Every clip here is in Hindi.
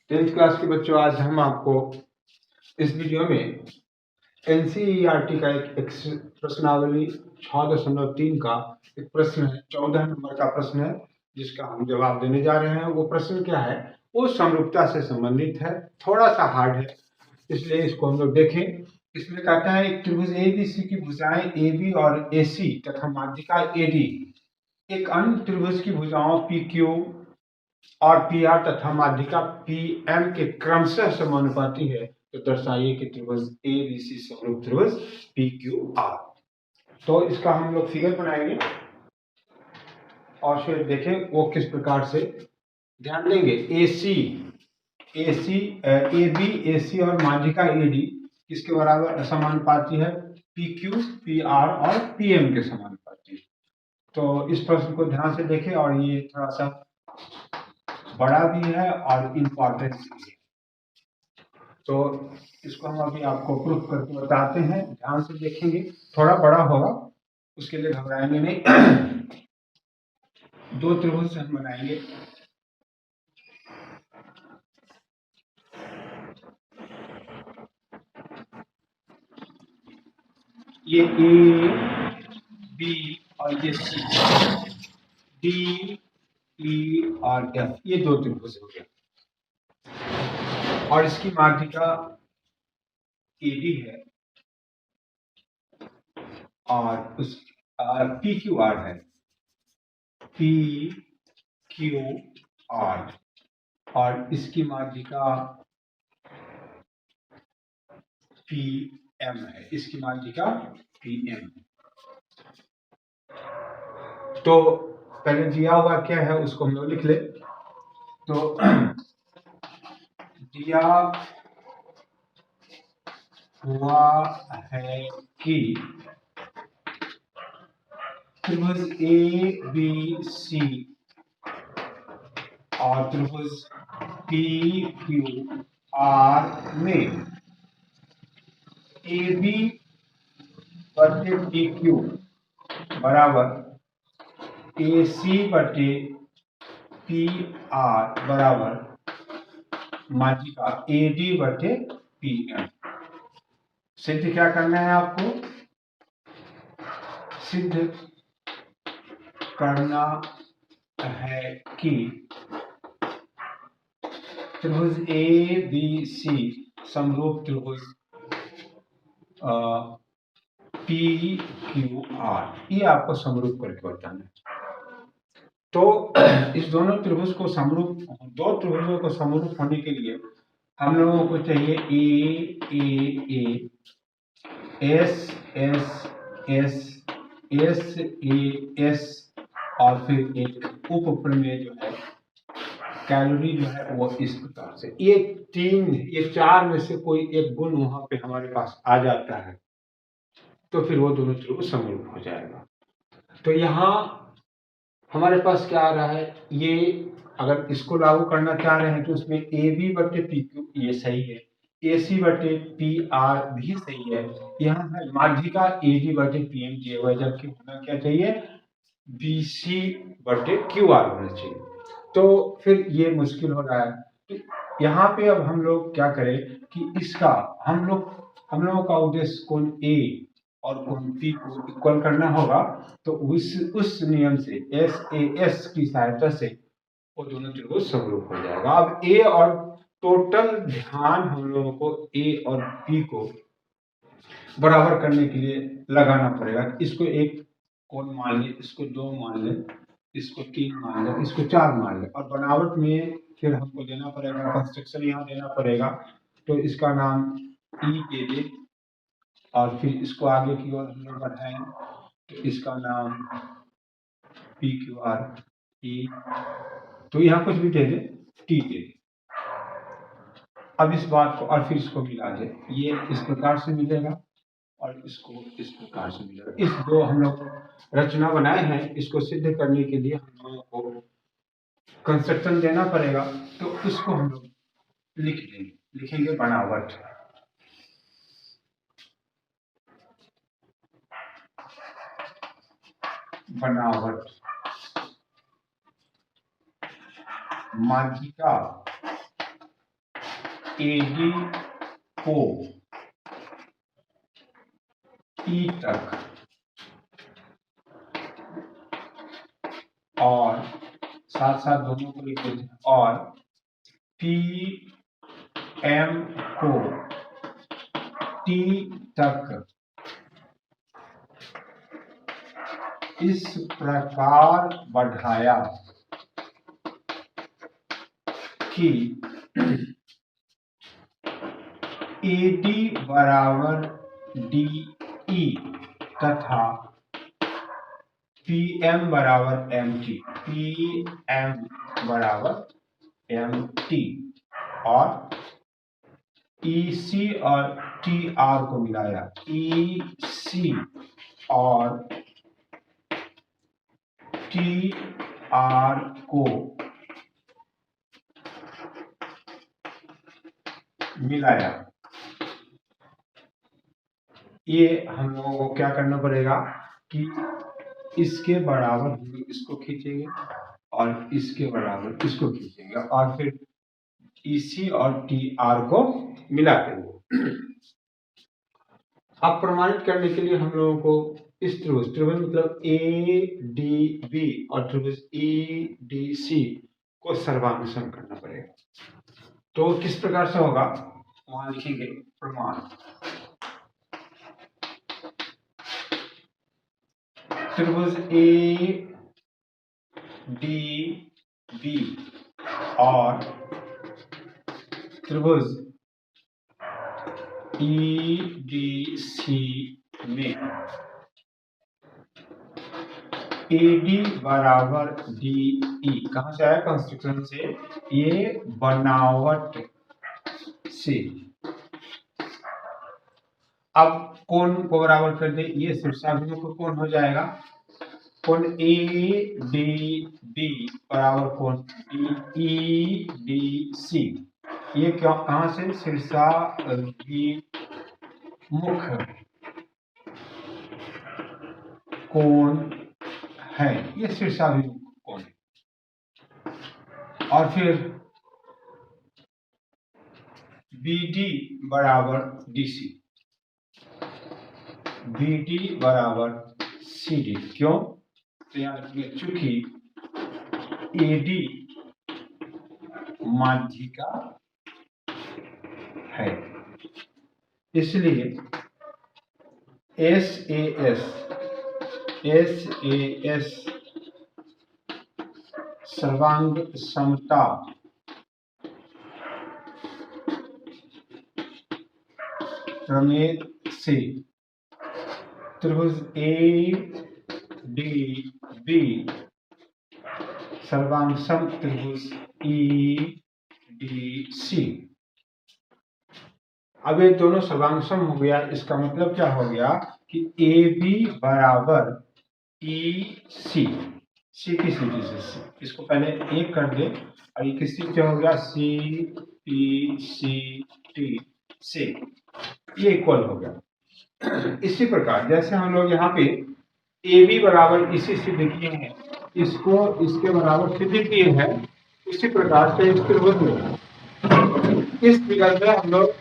10th क्लास के बच्चों, आज हम आपको इस वीडियो में एनसीईआरटी का एक प्रश्नावली 6.3 का एक प्रश्न है, 14 नंबर का प्रश्न है, जिसका हम जवाब देने जा रहे हैं। वो प्रश्न क्या है? वो समरूपता से संबंधित है, थोड़ा सा हार्ड है, इसलिए इसको हम लोग देखें। इसमें कहता है एक त्रिभुज एबीसी की भुजाएं AB और AC तथा माध्यिका AD एक अन्य त्रिभुज की भुजाओं PQ और PR तथा माध्यिका PM के क्रमशः समानुपाती है, तो दर्शाइए कि त्रिभुज ABC समरूप त्रिभुज PQR। तो इसका हम लोग फिगर बनाएंगे और फिर देखें वो किस प्रकार से। ध्यान देंगे, AB AC और माध्यिका AD किसके बराबर समानुपाती है? PQ PR और PM के समानुपाती। तो इस प्रश्न को ध्यान से देखें, और ये थोड़ा सा बड़ा भी है और इम्पोर्टेंट भी है। तो इसको हम अभी आपको प्रूफ करके बताते हैं, ध्यान से देखेंगे। थोड़ा बड़ा होगा, उसके लिए घबराएंगे नहीं। दो त्रिभुज हम बनाएंगे। ये ए बी और ये सी, डी ई और एफ, ये दो त्रिभुज हो गए, और इसकी माध्यिका एडी है और उस पी क्यू आर है, पी क्यू आर, और इसकी माध्यिका पी एम है, इसकी माध्यिका पी एम है। तो पहले दिया हुआ क्या है उसको हम लोग लिख ले। तो दिया हुआ है कि त्रिभुज ए बी सी और त्रिभुज पी क्यू आर में ए बी बटे पी क्यू बराबर ए सी बटे पी आर बराबर माध्यिका ए डी बटे पी एम। सिद्ध क्या करना है आपको? सिद्ध करना है कि त्रिभुज ए बी सी समरूप त्रिभुज पी क्यू आर, ये आपको समरूप करके बताना है। तो इस दोनों त्रिभुज को समरूप, दो त्रिभुजों को समरूप होने के लिए हम लोगों को चाहिए A S S S S A S, और फिर एक उप प्रमेय जो है कैलोरी जो है वो इस प्रकार से। ये चार में से कोई एक गुण वहां पे हमारे पास आ जाता है, तो फिर वो दोनों त्रिभुज समरूप हो जाएगा। तो यहाँ हमारे पास क्या आ रहा है? ये अगर इसको लागू करना चाह रहे हैं तो उसमें ए बी बटे पी क्यू ये सही है, ए सी बटे पी आर भी सही है। यहाँ है माध्यिका ए डी बटे पी एम दिए हुए, जबकि होना क्या चाहिए? बी सी बटे क्यू आर होना चाहिए। तो फिर ये मुश्किल हो रहा है। तो यहाँ पे अब हम लोग क्या करें कि इसका हम लोगों का उद्देश्य कोण ए और कोण पी को इक्वल करना होगा। तो उस नियम से एस की सहायता से वो दोनों त्रिभुज समरूप हो जाएगा। अब ए और टोटल ध्यान हम लोगों को ए और पी को बराबर करने के लिए लगाना पड़ेगा। इसको एक कोण मान ले, इसको दो मान ले, इसको तीन मान ले, इसको चार मान ले, और बनावट में फिर हमको देना पड़ेगा, कंस्ट्रक्शन यहाँ देना पड़ेगा। तो इसका नाम ई दे दे, और फिर इसको आगे की ओर हम लोग बढ़ाएं तो इसका नाम पी क्यू आर ई, तो यहाँ कुछ भी दे दे, टी दे दे। अब इस बात को और फिर इसको मिला दे, ये इस प्रकार से मिलेगा और इसको इस प्रकार से मिलेगा। इस दो हम लोग रचना बनाए हैं, इसको सिद्ध करने के लिए हम लोगों को कंस्ट्रक्शन देना पड़ेगा। तो उसको हम लोग लिखेंगे बनावट। बनावट माध्यिका AD को E तक और साथ साथ दोनों को लिख देते हैं, और PM को T तक इस प्रकार बढ़ाया कि AD बराबर DE तथा PM बराबर MT, PM बराबर MT और EC और TR को मिलाया, EC और TR को मिलाया। ये हम लोगों को क्या करना पड़ेगा कि इसके बराबर हम लोग इसको खींचेंगे और इसके बराबर इसको खींचेंगे और फिर EC और TR को मिला देंगे। अब प्रमाणित करने के लिए हम लोगों को इस त्रिभुज मतलब ADB और त्रिभुज EDC को सर्वांग करना पड़ेगा। तो किस प्रकार से होगा, वहां लिखेंगे प्रमाण। त्रिभुज ADB और त्रिभुज EDC में AD बराबर DE कहां से आया, कंस्ट्रक्शन से, ये बनावट से। अब कोण को बराबर कर दे, ये शीर्षाभिमुख कोण हो जाएगा, कोण ADB बराबर कोण EDC। ये क्या, कहां से, शीर्षाभिमुख कोण है, ये शीर्षाभिमुख कोण है। और फिर BD बराबर DC, BD बराबर CD। क्यों, तो यहाँ चूंकि AD माध्यिका है, इसलिए SAS सर्वांग समता प्रमेय से त्रिभुज ADB सर्वांग सम त्रिभुज EDC। अब ये दोनों सर्वांग सम हो गया, इसका मतलब क्या हो गया कि AB बराबर EC, C की सीधी से C, इसको पहले एक कर दे और ये किसी से हो गया CPCT से, ये इक्वल हो गया। इसी प्रकार जैसे हम लोग यहाँ पे AB बराबर इसी सिद्ध किए हैं, इसको इसके बराबर सिद्ध किए हैं, इसी प्रकार से इस त्रिभुज में इस फिगर में हम लोग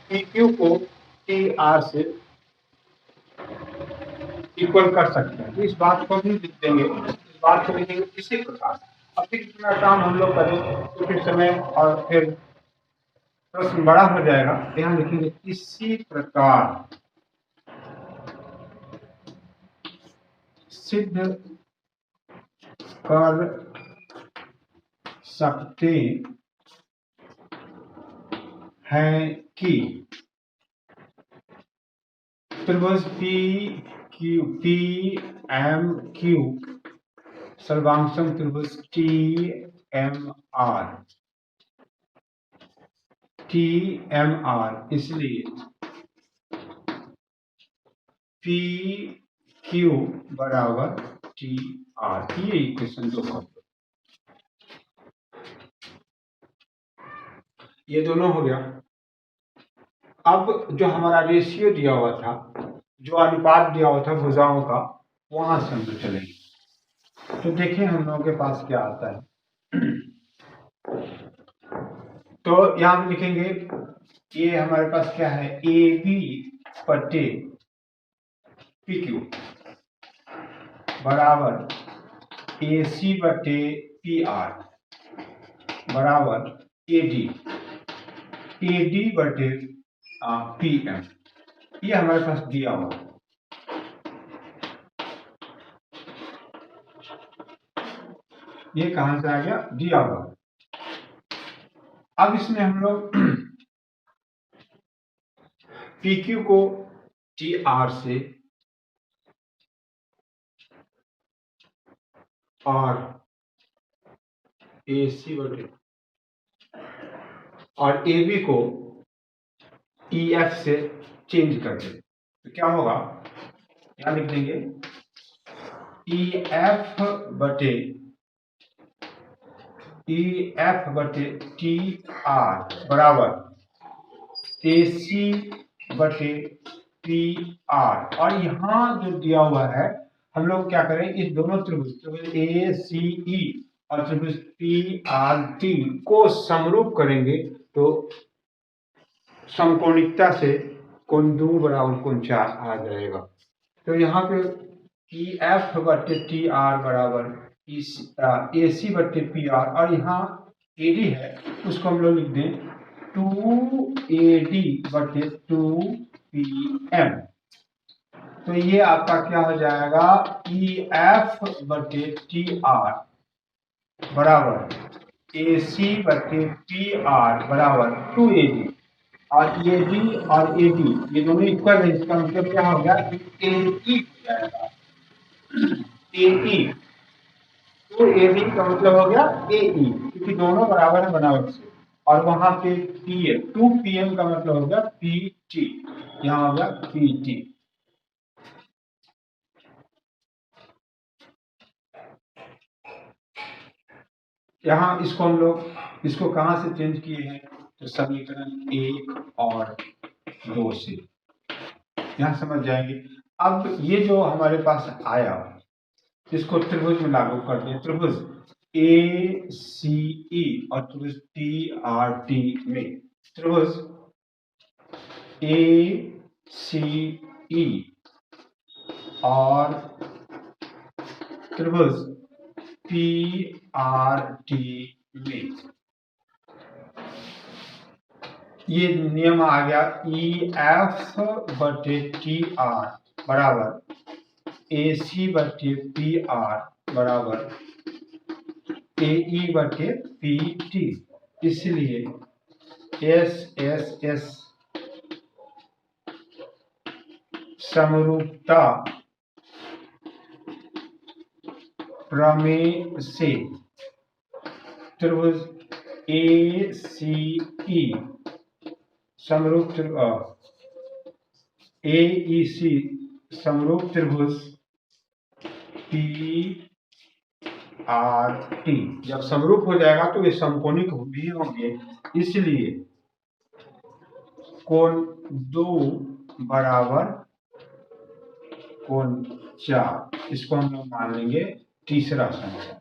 PQ को TR से इक्वल कर सकते हैं। तो इस बात को भी लिख देंगे, इस बात को लिखेंगे इसी प्रकार। अब फिर कितना काम हम लोग करें तो फिर समय और फिर प्रश्न बड़ा हो जाएगा। यहाँ लिखेंगे इसी प्रकार सिद्ध कर सकते हैं कि त्रिभुज PMQ सर्वांग सम त्रिभुज TMR, इसलिए PQ बराबर TR। ये इक्वेशन 2 कर दो, ये दोनों हो गया। अब जो हमारा रेशियो दिया हुआ था, जो अनुपात दिया हुआ था भुजाओं का, वहां से हम लोग चलेंगे। तो देखिए हम लोगों के पास क्या आता है। तो यहां पे लिखेंगे ये हमारे पास क्या है, ए बी बटे पी क्यू बराबर ए सी बटे पी आर बराबर ए डी बटे पी एम। ये हमारे पास दिया हुआ है। ये कहां से आ गया, दिया हुआ। अब इसमें हम लोग पी क्यू को टी आर से और ए सी बटे और ए बी को ई एफ से चेंज कर दे तो क्या होगा, क्या लिख देंगे, ई एफ बटे टी आर बराबर ए सी बटे पी आर। और यहाँ जो दिया हुआ है हम लोग क्या करें, इस दोनों त्रिभुज ए सी ई और त्रिभुज पी आर टी को समरूप करेंगे तो समकोणिकता से कोण 2 बराबर कोण 4 आ जाएगा। तो यहाँ पे ई एफ बटे टी आर बराबर ए सी बटे पी आर और यहाँ ए डी है उसको हम लोग लिख दें 2AD बटे 2PM। तो ये आपका क्या हो जाएगा, EF बटे TR बराबर AC बटे PR बराबर 2AD और AD और AD ये दोनों इक्वल है। इसका मतलब क्या हो गया, AE हो जाएगा AE। तो AD का मतलब हो गया AE क्योंकि दोनों बराबर है बनावट से। और वहां पे PM 2PM का मतलब हो गया PT, यहाँ हो गया PT। यहाँ इसको हम लोग इसको कहां से चेंज किए हैं, तो समीकरण 1 और 2 से, यहाँ समझ जाएंगे। अब ये जो हमारे पास आया इसको त्रिभुज में लागू कर दिए, त्रिभुज ACE और त्रिभुज TRT में, त्रिभुज ACE और त्रिभुज PRT में ये नियम आ गया, EF बटे TR बराबर AC बटे PR बराबर AE बटे PT। इसलिए SSS समरूपता प्रमेय से त्रिभुज ACE समरूप AEC समरूप त्रिभुज PRT जब समरूप हो जाएगा तो ये समकोणिक भी होंगे, इसलिए कोण 2 बराबर कोण 4, इसको हम लोग मान लेंगे तीसरा समीकरण।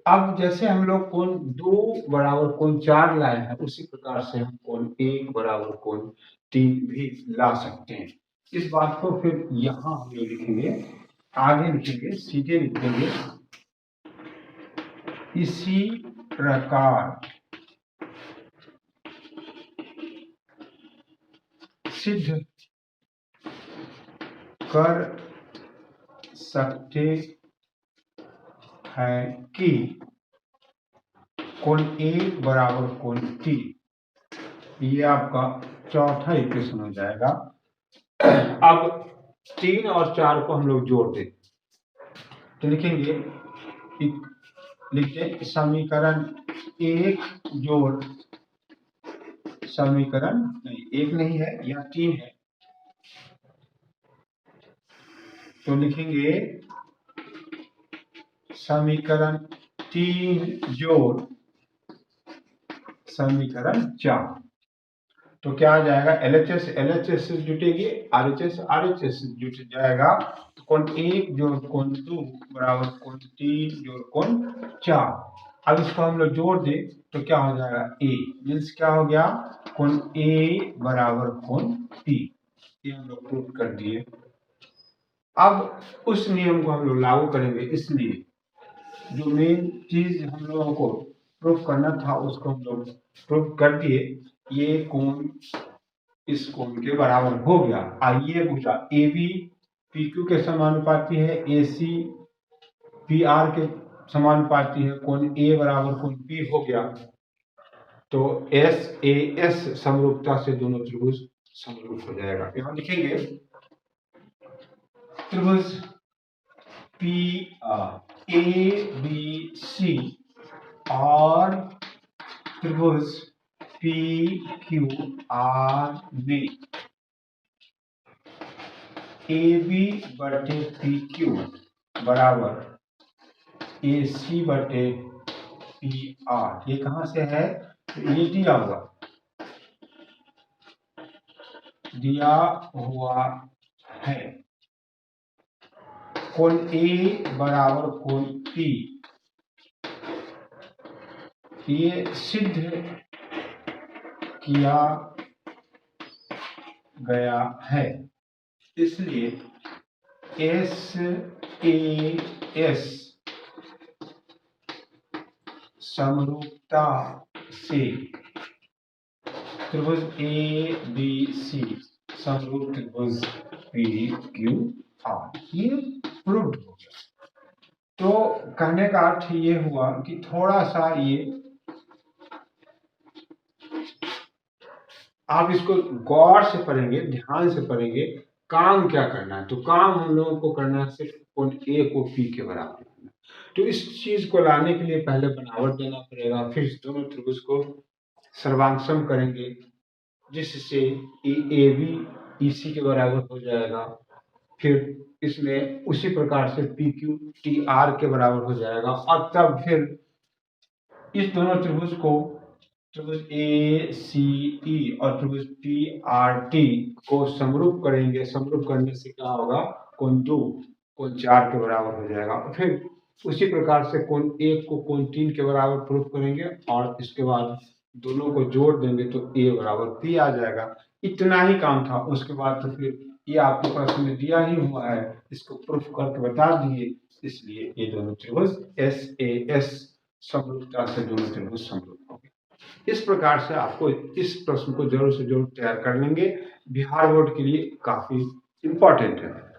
अब जैसे हम लोग कोण 2 बराबर कोण 4 लाए हैं उसी प्रकार से हम कोण 1 बराबर कोण 3 भी ला सकते हैं। इस बात को फिर यहाँ हम लोग लिखेंगे, आगे लिखेंगे, सीधे लिखेंगे, इसी प्रकार सिद्ध कर सकते हैं कि कोण 1 बराबर कोण 3। ये आपका चौथा इक्वेशन हो जाएगा। अब 3 और 4 को हम लोग जोड़ दें तो लिखेंगे, लिखते समीकरण 1 जोड़ समीकरण नहीं, 1 नहीं है यह 3 है, तो लिखेंगे समीकरण 3 जोड़ समीकरण 4। तो क्या आ जाएगा, LHS LHS से जुटेगी, RHS RHS से जुट जाएगा, तो कोण 1 जोड़ कोण 2 बराबर कोण 3 जोड़ कोण 4। अब इसको हम लोग जोड़ दे तो क्या हो जाएगा, ए मीन्स क्या हो गया, कोण ए बराबर कोण पी, ये हम लोग प्रूव कर दिए। अब उस नियम को हम लोग लागू करेंगे, इसलिए जो मेन चीज हम लोगों को प्रूफ करना था उसको हम लोग प्रूफ कर दिए। ये कोण इस कोण के बराबर हो गया। आइए पूछा ए बी पी क्यू के समानुपाती है, ए सी पी आर के समानुपाती है, कोण ए बराबर कोण पी हो गया, तो एस ए एस समरूपता से दोनों त्रिभुज समरूप हो जाएगा। यहां लिखेंगे त्रिभुज पी ए बी सी और त्रिभुज पी क्यू आर में ए बी बटे पी क्यू बराबर ए सी बटे पी आर, ये कहां से है, तो ये दिया हुआ है कोण ए बराबर कोण पी, ये सिद्ध किया गया है, इसलिए एस ए एस समरूपता से त्रिभुज ए बी सी समरूप त्रिभुज पी क्यू आर, ये प्रूव्ड हो गया। तो कहने का अर्थ ये हुआ कि थोड़ा सा ये आप इसको गौर से पढ़ेंगे, ध्यान से पढ़ेंगे, काम क्या करना है, तो काम हम लोगों को करना है सिर्फ कोण ए को पी के बराबर करना। तो इस चीज को लाने के लिए पहले बनावट देना पड़ेगा, फिर दोनों त्रिभुज को सर्वांगसम करेंगे जिससे ए बी ई सी के बराबर हो जाएगा, फिर इसमें उसी प्रकार से पी क्यू टी आर के बराबर हो जाएगा, और तब फिर इस दोनों त्रिभुज को त्रिभुज ए सी ई और त्रिभुज पी आर टी को समरूप करेंगे। समरूप करने से क्या होगा, कोण 2 कोण 4 के बराबर हो जाएगा। फिर उसी प्रकार से कोण 1 को कोण 3 के बराबर प्रूफ करेंगे और इसके बाद दोनों को जोड़ देंगे तो ए बराबर पी आ जाएगा। इतना ही काम था। उसके बाद तो फिर ये आपके प्रश्न में दिया ही हुआ है, इसको प्रूफ करके बता दिए, इसलिए ये दोनों त्रिभुज एस ए एस समरूपता से दोनों त्रिभुज समरूप हो गए। इस प्रकार से आपको इस प्रश्न को जरूर से जरूर तैयार कर लेंगे, बिहार बोर्ड के लिए काफी इंपॉर्टेंट है।